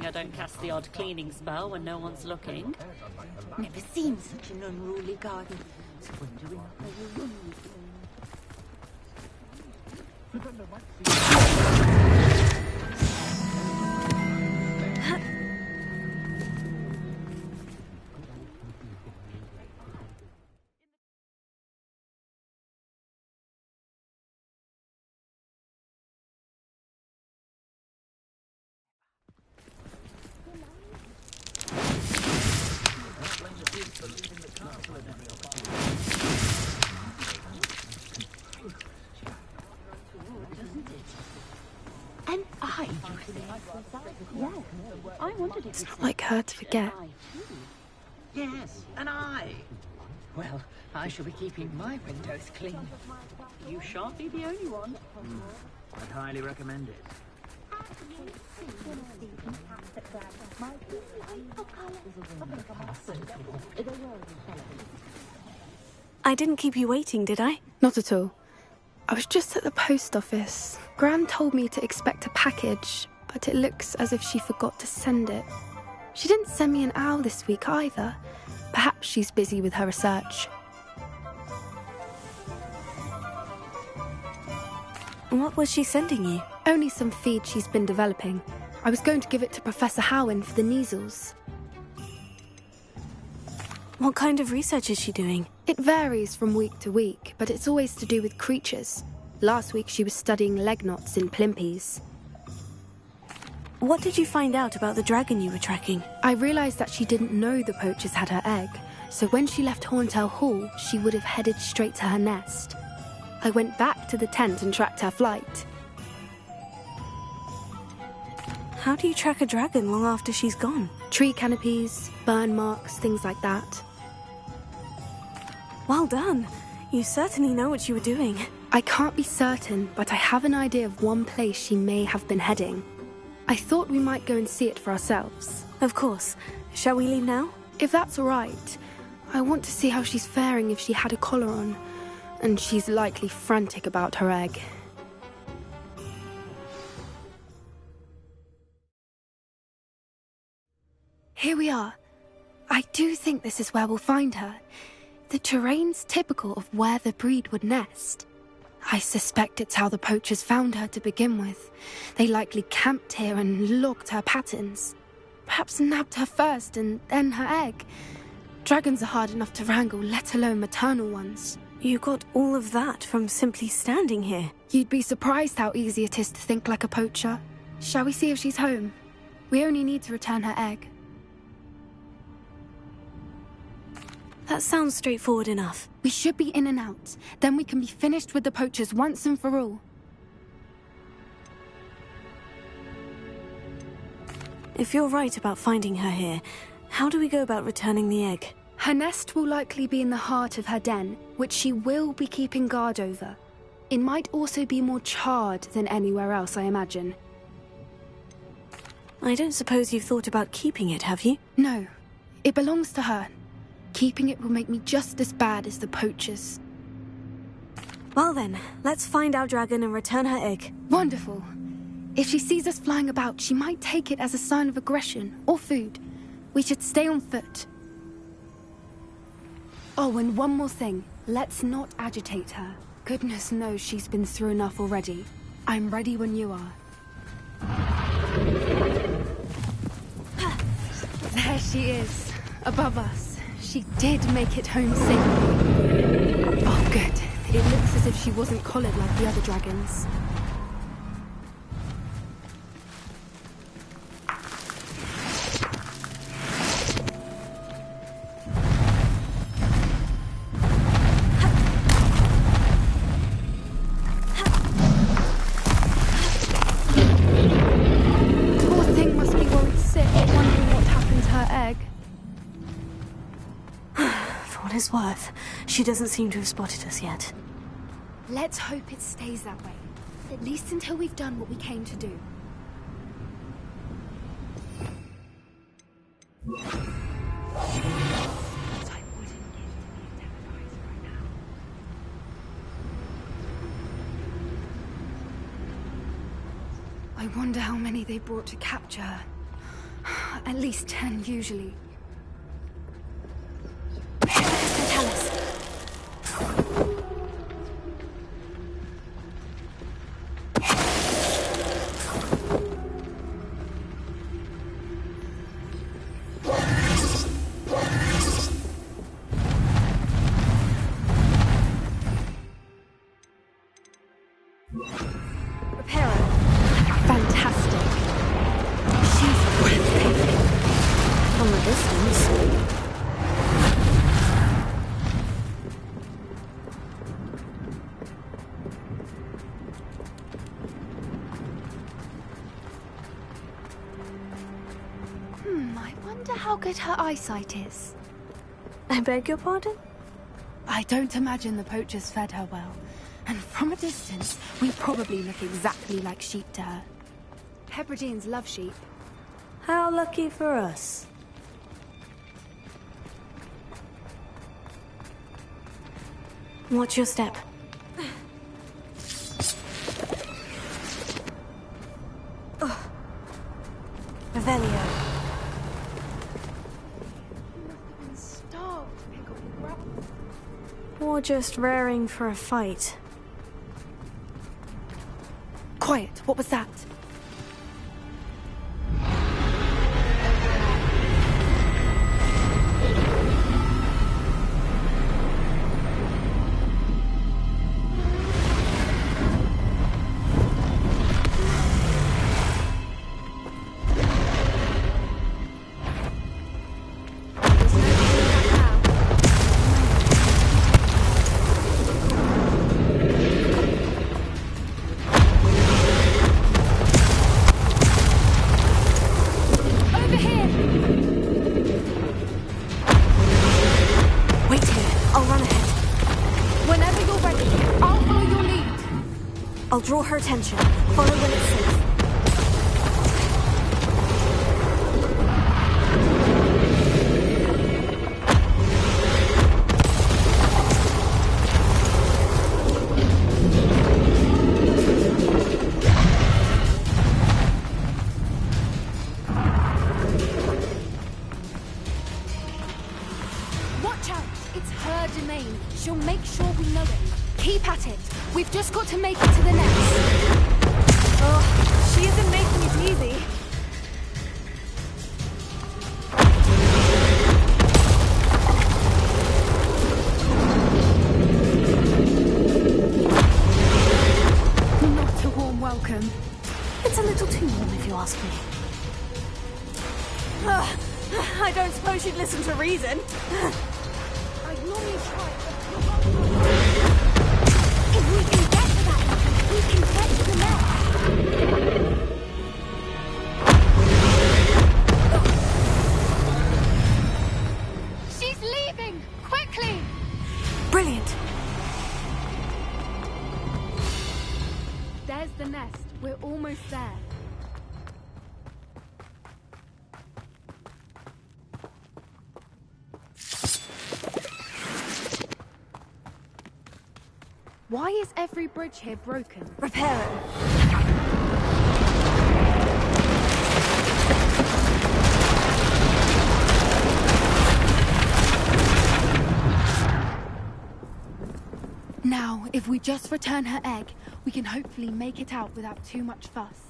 I don't cast the odd cleaning spell when no one's looking. Never seen such an unruly garden. So wondering how you run with it. I wondered if It's not like her to forget. Yes, and I. Well, I shall be keeping my windows clean. you shan't be the only one. I'd highly recommend it. I didn't keep you waiting, did I? Not at all. I was just at the post office. Gran told me to expect a package, but it looks as if she forgot to send it. She didn't send me an owl this week either. Perhaps she's busy with her research. What was she sending you? Only some feed she's been developing. I was going to give it to Professor Howin for the measles. What kind of research is she doing? It varies from week to week, but it's always to do with creatures. Last week she was studying leg knots in plimpies. What did you find out about the dragon you were tracking? I realised that she didn't know the poachers had her egg, so when she left Horntail Hall, she would have headed straight to her nest. I went back to the tent and tracked her flight. How do you track a dragon long after she's gone? Tree canopies, burn marks, things like that. Well done. You certainly know what you were doing. I can't be certain, but I have an idea of one place she may have been heading. I thought we might go and see it for ourselves. Of course. Shall we leave now? If that's all right. I want to see how she's faring if she had a collar on. And she's likely frantic about her egg. Here we are. I do think this is where we'll find her. The terrain's typical of where the breed would nest. I suspect it's how the poachers found her to begin with. They likely camped here and logged her patterns. Perhaps nabbed her first and then her egg. Dragons are hard enough to wrangle, let alone maternal ones. You got all of that from simply standing here? You'd be surprised how easy it is to think like a poacher. Shall we see if she's home? We only need to return her egg. That sounds straightforward enough. We should be in and out. Then we can be finished with the poachers once and for all. If you're right about finding her here, how do we go about returning the egg? Her nest will likely be in the heart of her den, which she will be keeping guard over. It might also be more charred than anywhere else, I imagine. I don't suppose you've thought about keeping it, have you? No. It belongs to her. Keeping it will make me just as bad as the poachers. Well then, let's find our dragon and return her egg. Wonderful. If she sees us flying about, she might take it as a sign of aggression or food. We should stay on foot. Oh, and one more thing. Let's not agitate her. Goodness knows she's been through enough already. I'm ready when you are. There she is, above us. She did make it home safely. Oh, good. It looks as if she wasn't collared like the other dragons. Poor thing must be worried sick, wondering what happened to her egg. For what it's worth, she doesn't seem to have spotted us yet. Let's hope it stays that way. At least until we've done what we came to do. What I wouldn't give to be a terrorizer right now. I wonder how many they brought to capture her. At least 10 usually. Tell us. I wonder how good her eyesight is. I beg your pardon? I don't imagine the poachers fed her well. And from a distance, we probably look exactly like sheep to her. Hebrideans love sheep. How lucky for us. Watch your step. Revelio. Or just raring for a fight. Quiet, what was that? I'll draw her attention. Follow when it's safe. Watch out! It's her domain. She'll make sure we know it. Keep at it. We've just got to make it to the nest. Oh, she isn't making it easy. Not a warm welcome. It's a little too warm if you ask me. I don't suppose you'd listen to reason. I normally try, if we can get to that, we can get to the nest. She's leaving! Quickly! Brilliant. There's the nest. We're almost there. Why is every bridge here broken? Repair it. Now, if we just return her egg, we can hopefully make it out without too much fuss.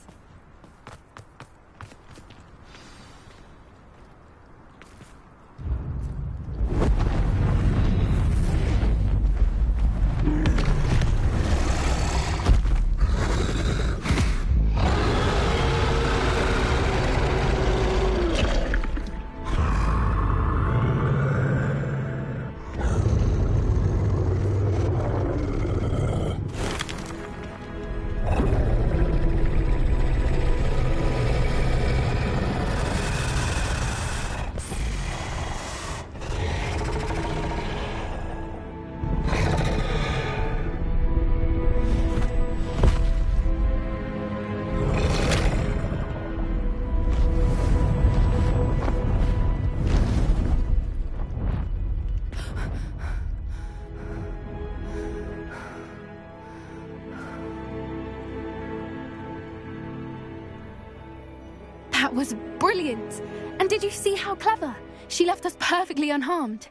That was brilliant! And did you see how clever? She left us perfectly unharmed.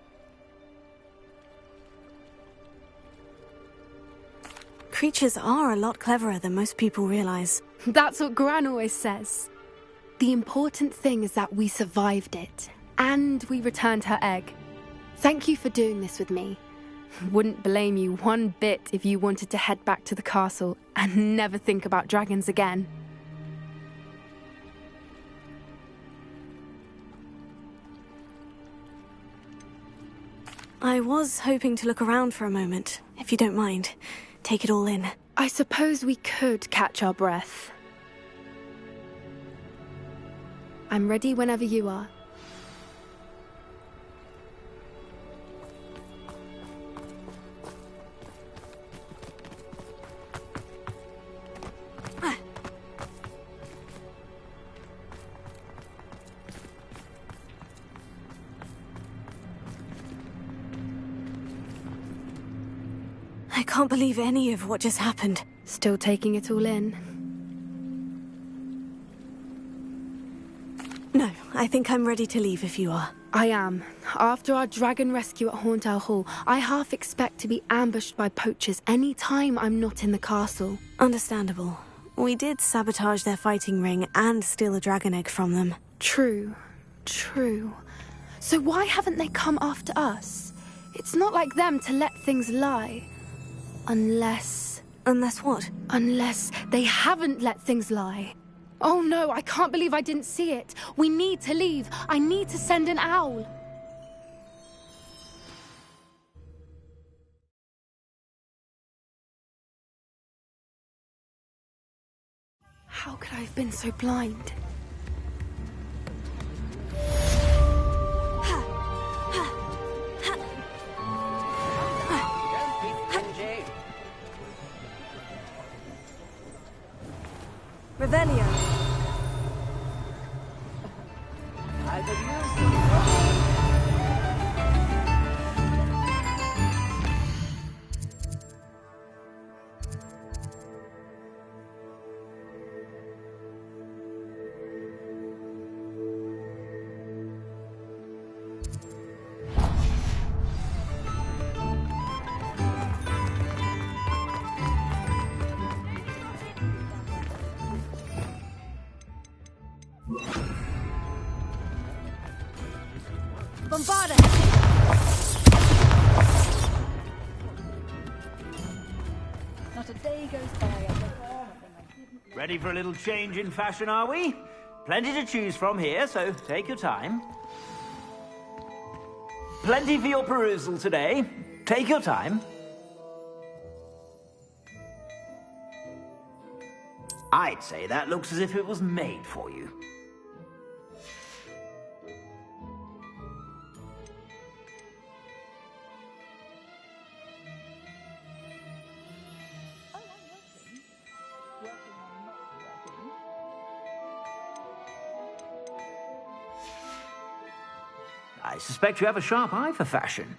Creatures are a lot cleverer than most people realize. That's what Gran always says. The important thing is that we survived it, and we returned her egg. Thank you for doing this with me. Wouldn't blame you one bit if you wanted to head back to the castle and never think about dragons again. I was hoping to look around for a moment, if you don't mind. Take it all in. I suppose we could catch our breath. I'm ready whenever you are. I can't believe any of what just happened. Still taking it all in? No, I think I'm ready to leave if you are. I am. After our dragon rescue at Hauntowl Hall, I half expect to be ambushed by poachers any time I'm not in the castle. Understandable. We did sabotage their fighting ring and steal a dragon egg from them. True. So why haven't they come after us? It's not like them to let things lie. Unless what? Unless they haven't let things lie. Oh no, I can't believe I didn't see it. We need to leave. I need to send an owl. How could I have been so blind? Revelio. I could use Bombarda! Not a day goes by I don't know anything I didn't know. Ready for a little change in fashion, are we? Plenty to choose from here, so take your time. Plenty for your perusal today. Take your time. I'd say that looks as if it was made for you. I suspect you have a sharp eye for fashion.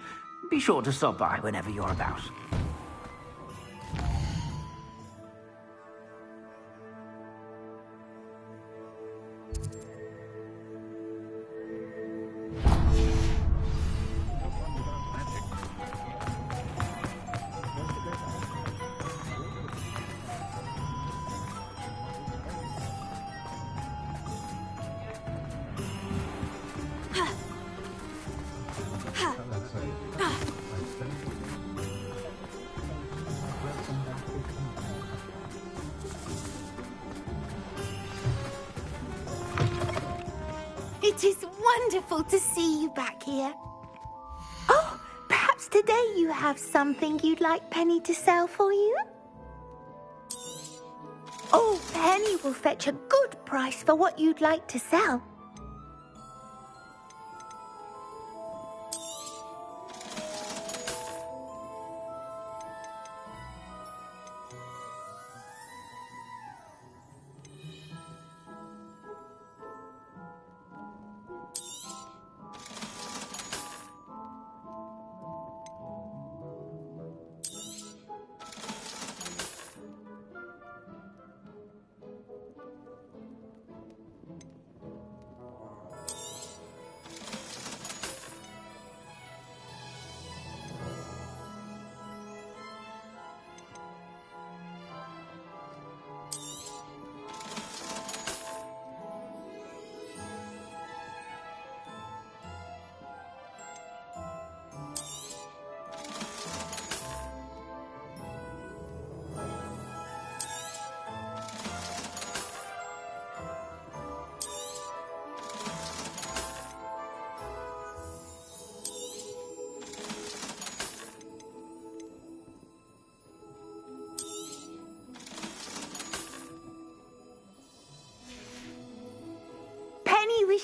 Be sure to stop by whenever you're about. It is wonderful to see you back here. Oh, perhaps today you have something you'd like Penny to sell for you? Oh, Penny will fetch a good price for what you'd like to sell.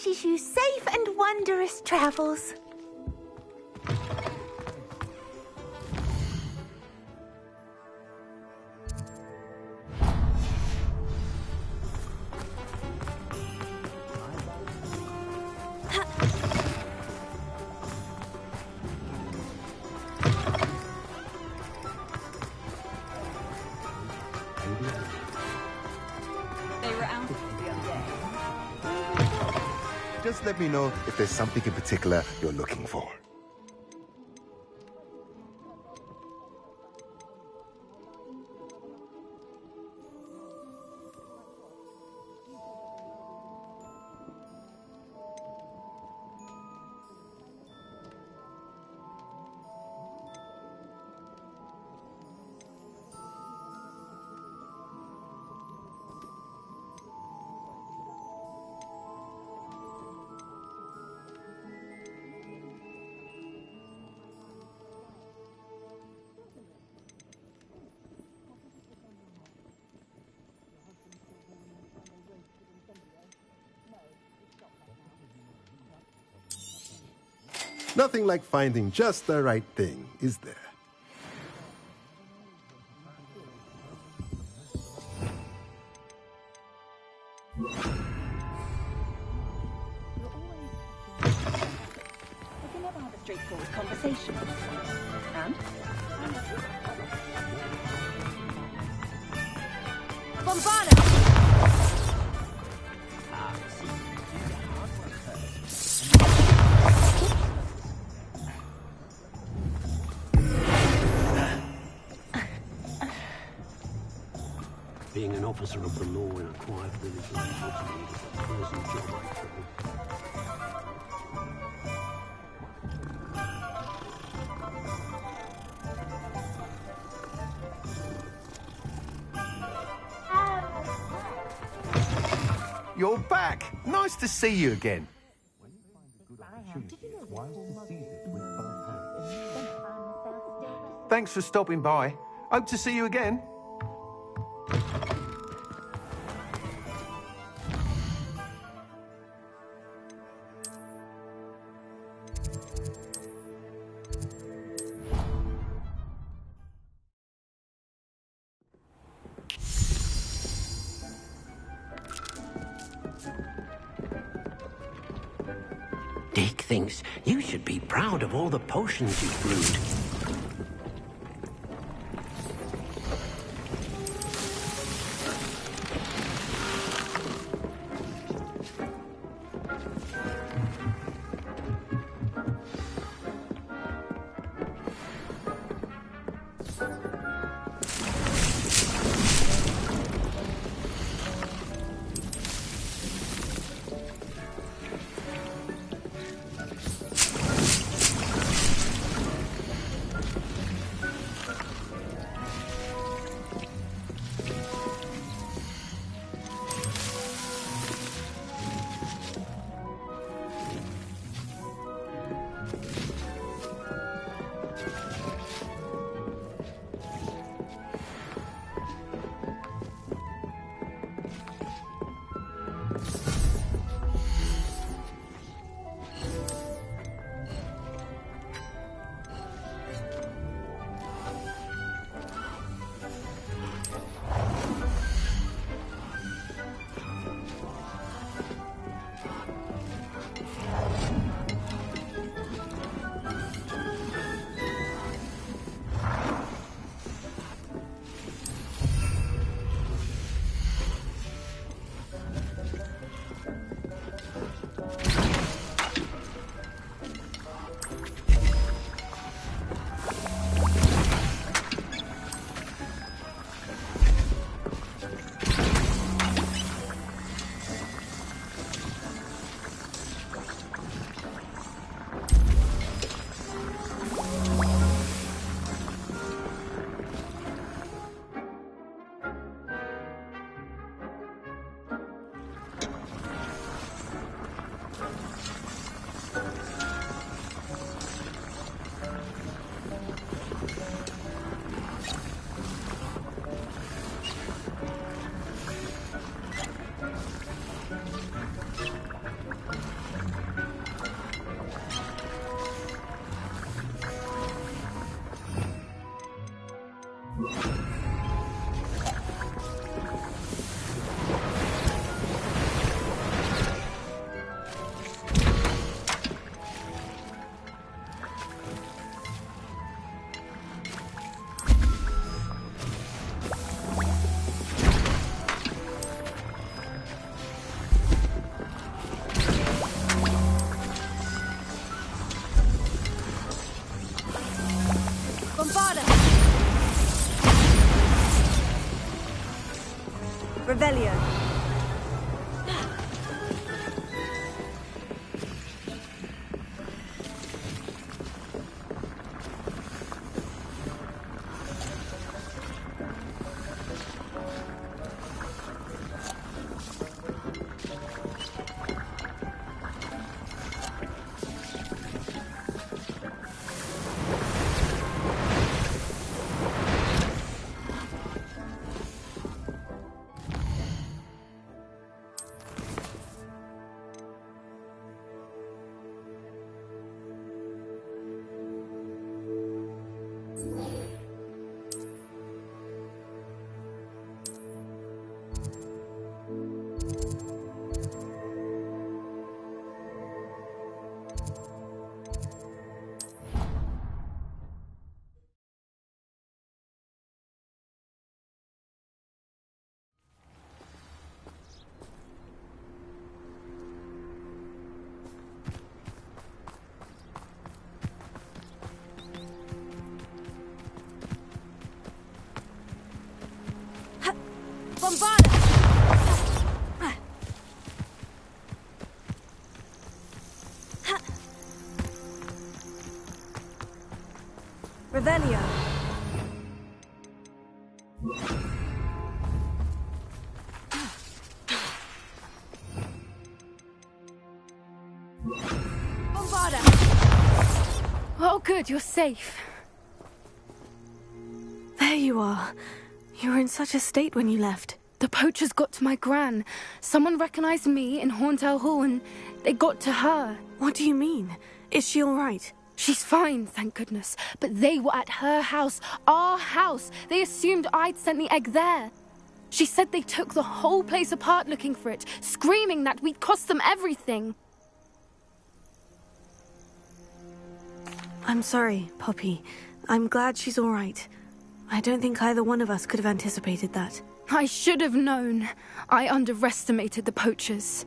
wishes you safe and wondrous travels. They were out the other day. Just let me know if there's something in particular you're looking for. Nothing like finding just the right thing, is there? We can never have a straightforward conversation. And? Bombana! Being an officer of the law in a quiet village like Hogwarts is a pleasant job, I suppose. You're back! Nice to see you again. Thanks for stopping by. Hope to see you again. Dick thinks you should be proud of all the potions you've brewed. Revelio. Revelio. Bombarda. Oh, good, you're safe. There you are. You were in such a state when you left. The poachers got to my gran. Someone recognized me in Horntail Hall and they got to her. What do you mean? Is she all right? She's fine, thank goodness. But they were at her house, our house. They assumed I'd sent the egg there. She said they took the whole place apart looking for it, screaming that we'd cost them everything. I'm sorry, Poppy. I'm glad she's all right. I don't think either one of us could have anticipated that. I should have known. I underestimated the poachers.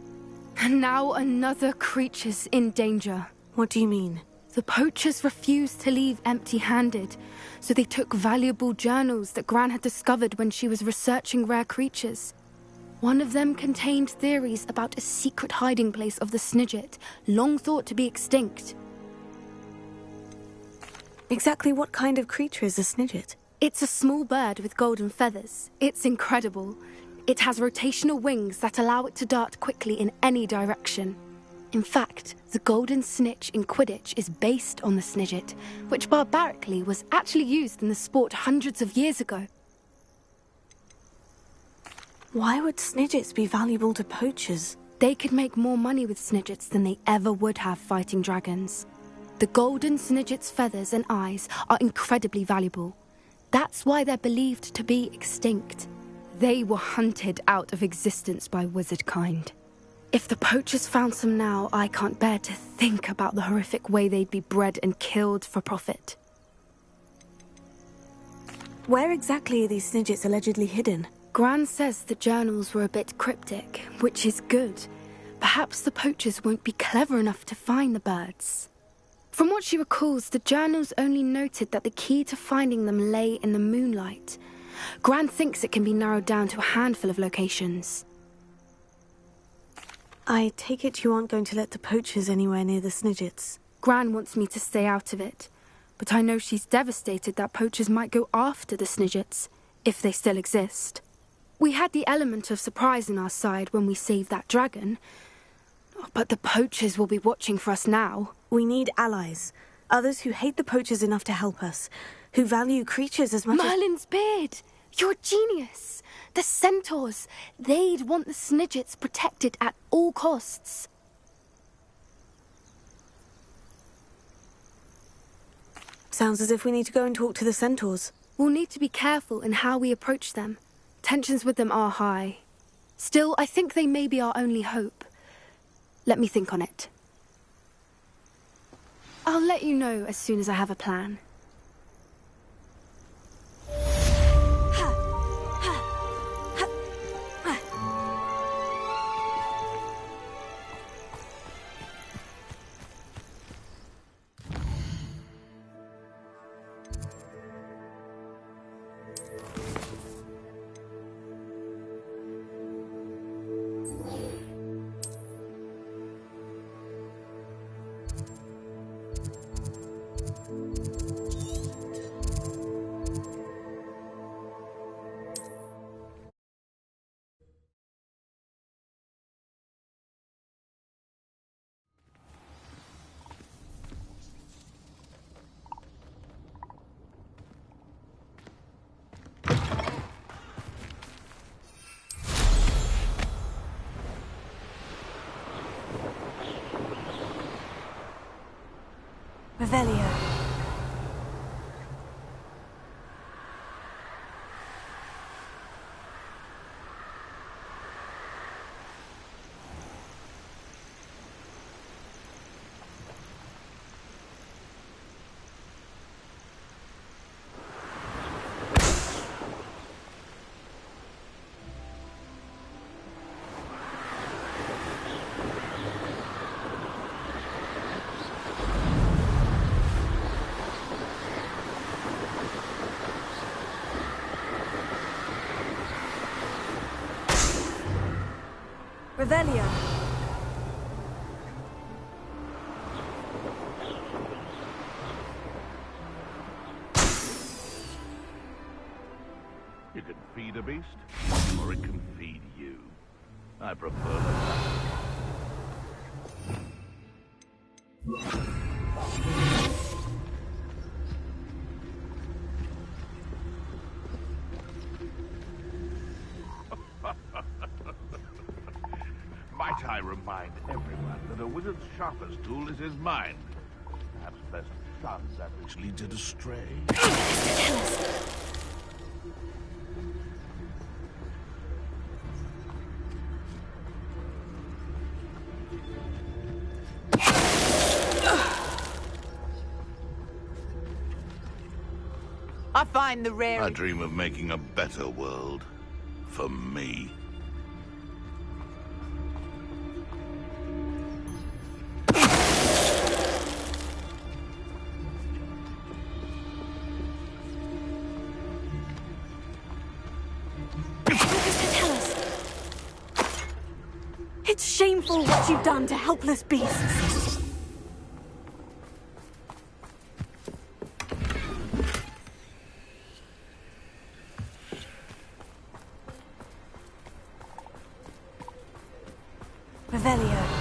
And now another creature's in danger. What do you mean? The poachers refused to leave empty-handed, so they took valuable journals that Gran had discovered when she was researching rare creatures. One of them contained theories about a secret hiding place of the Snidget, long thought to be extinct. Exactly what kind of creature is a Snidget? It's a small bird with golden feathers. It's incredible. It has rotational wings that allow it to dart quickly in any direction. In fact, the golden snitch in Quidditch is based on the Snidget, which barbarically was actually used in the sport hundreds of years ago. Why would Snidgets be valuable to poachers? They could make more money with Snidgets than they ever would have fighting dragons. The golden Snidget's feathers and eyes are incredibly valuable. That's why they're believed to be extinct. They were hunted out of existence by wizard kind. If the poachers found some now, I can't bear to think about the horrific way they'd be bred and killed for profit. Where exactly are these Snidgets allegedly hidden? Gran says the journals were a bit cryptic, which is good. Perhaps the poachers won't be clever enough to find the birds. From what she recalls, the journals only noted that the key to finding them lay in the moonlight. Gran thinks it can be narrowed down to a handful of locations. I take it you aren't going to let the poachers anywhere near the Snidgets. Gran wants me to stay out of it, but I know she's devastated that poachers might go after the Snidgets, if they still exist. We had the element of surprise on our side when we saved that dragon, but the poachers will be watching for us now. We need allies, others who hate the poachers enough to help us, who value creatures as much Merlin's beard! You're a genius! The centaurs, they'd want the Snidgets protected at all costs. Sounds as if we need to go and talk to the centaurs. We'll need to be careful in how we approach them. Tensions with them are high. Still, I think they may be our only hope. Let me think on it. I'll let you know as soon as I have a plan. Revelio. Revelio. You can feed a beast, or it can feed you. I prefer the latter. Might I remind everyone that a wizard's sharpest tool is his mind. Perhaps best shunned that which leads it astray. I find the rare... I dream of making a better world. For me. It's shameful what you've done to helpless beasts. Revelio.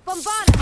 Bombana!